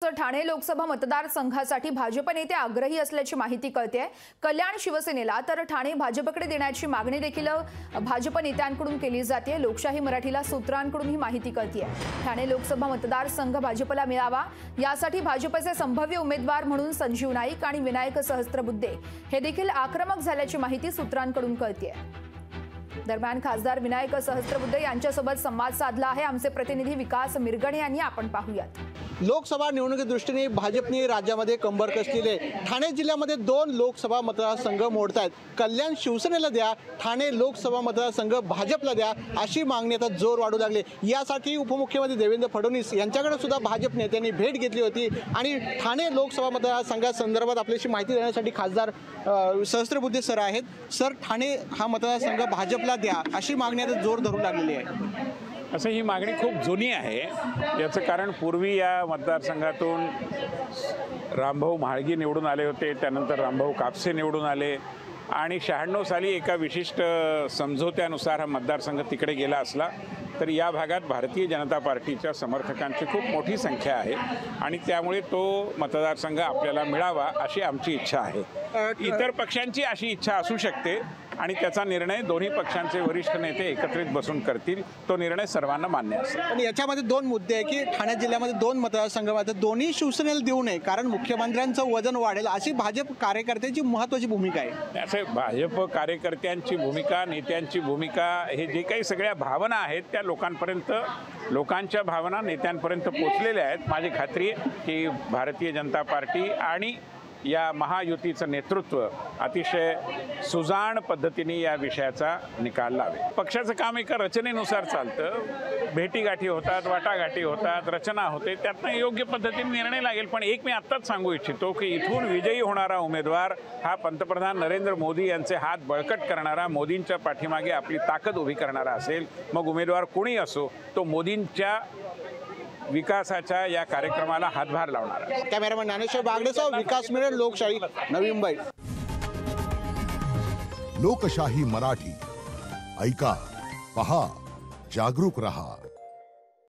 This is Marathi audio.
ठाणे लोकसभा मतदारसंघासाठी भाजप नेते आग्रही असल्याची माहिती कळते। कल्याण शिवसेनेला तर ठाणे भाजपकडे देण्याची मागणी देखील भाजप नेत्यांकडून केली जाते। लोकशाही मराठीला सूत्रांकडून ही माहिती कळते। ठाणे लोकसभा मतदारसंघ भाजपला मिळावा यासाठी भाजपचे संभाव्य उमेदवार म्हणून संजीव नाईक आणि विनायक सहस्त्रबुद्धे हे देखील आक्रमक झाल्याची माहिती सूत्रांकडून कळते। दरम्यान खासदार विनायक सहस्त्रबुद्धे यांच्यासोबत संवाद साधला आहे आमचे प्रतिनिधी विकास मिरगणे यांनी। आपण पाहूयात। लोकसभा निवडणुकी दृष्टीने भाजपने राज्यामध्ये कंबर कसलेले ठाणे जिल्ह्यामध्ये 2 लोकसभा मतदारसंघ मोडतायत। कल्याण शिवसेनेला द्या, ठाणे लोकसभा मतदारसंघ भाजपला द्या अशी मागणी आता जोर वाढू लागली। यासाठी उपमुख्यमंत्री देवेंद्र फडणवीस यांच्याकडे सुद्धा भाजप नेत्यांनी भेट घेतली होती आणि ठाणे लोकसभा मतदारसंघासंदर्भात आपल्याशी माहिती देण्यासाठी खासदार सहस्त्रबुद्धे सर आहेत। सर, ठाणे हा मतदारसंघ भाजपला द्या अशी मागणी आता जोर धरू लागलेली आहे। असं ही मागणी खूप जुनी आहे। याचं कारण पूर्वी या मतदारसंघातून रामभाऊ म्हाळगी निवडून आले होते, त्यानंतर रामभाऊ कापसे निवडून आले आणि 96 साली एका विशिष्ट समझोत्यानुसार हा मतदारसंघ तिकडे गेला असला तर या भागात भारतीय जनता पार्टीच्या समर्थकांची खूप मोठी संख्या आहे आणि त्यामुळे तो मतदारसंघ आपल्याला मिळावा अशी आमची इच्छा आहे। इतर पक्षांची अशी इच्छा असू शकते आणि त्याचा निर्णय दोन्ही पक्षांचे वरिष्ठ नेते एकत्रित बसून करतील। तो निर्णय सर्वांना मान्य असेल। पण याच्यामध्ये 2 मुद्दे आहे की ठाणे जिल्ह्यामध्ये 2 मतदारसंघ आहेत, दोन्ही शिवसेनेला देऊ नये कारण मुख्यमंत्र्यांचं वजन वाढेल अशी भाजप कार्यकर्त्यांची महत्त्वाची भूमिका आहे। असे भाजप कार्यकर्त्यांची भूमिका, नेत्यांची भूमिका, हे जे काही सगळ्या भावना आहेत त्या लोकांपर्यंत, लोकांच्या भावना नेत्यांपर्यंत पोचलेल्या आहेत। माझी खात्री आहे की भारतीय जनता पार्टी आणि या महायुतीचं नेतृत्व अतिशय सुजाण पद्धतीने या विषयाचा निकाल लावे। पक्षाचं काम एका रचनेनुसार चालतं, भेटीगाठी होतात, वाटाघाटी होतात, रचना होते, त्यातनं योग्य पद्धतीने निर्णय लागेल। पण एक मी आत्ताच सांगू इच्छितो की इथून विजयी होणारा उमेदवार हा पंतप्रधान नरेंद्र मोदी यांचे हात बळकट करणारा, मोदींच्या पाठीमागे आपली ताकद उभी करणारा असेल। मग उमेदवार कोणी असो तो मोदींच्या विकासाच्या या कार्यक्रमाला हातभार लावणार। कॅमेरामन ज्ञानेश्वर बागडेसह विकास मिरड, लोकशाही, नवी मुंबई। लोकशाही मराठी ऐका, पहा, जागरूक रहा।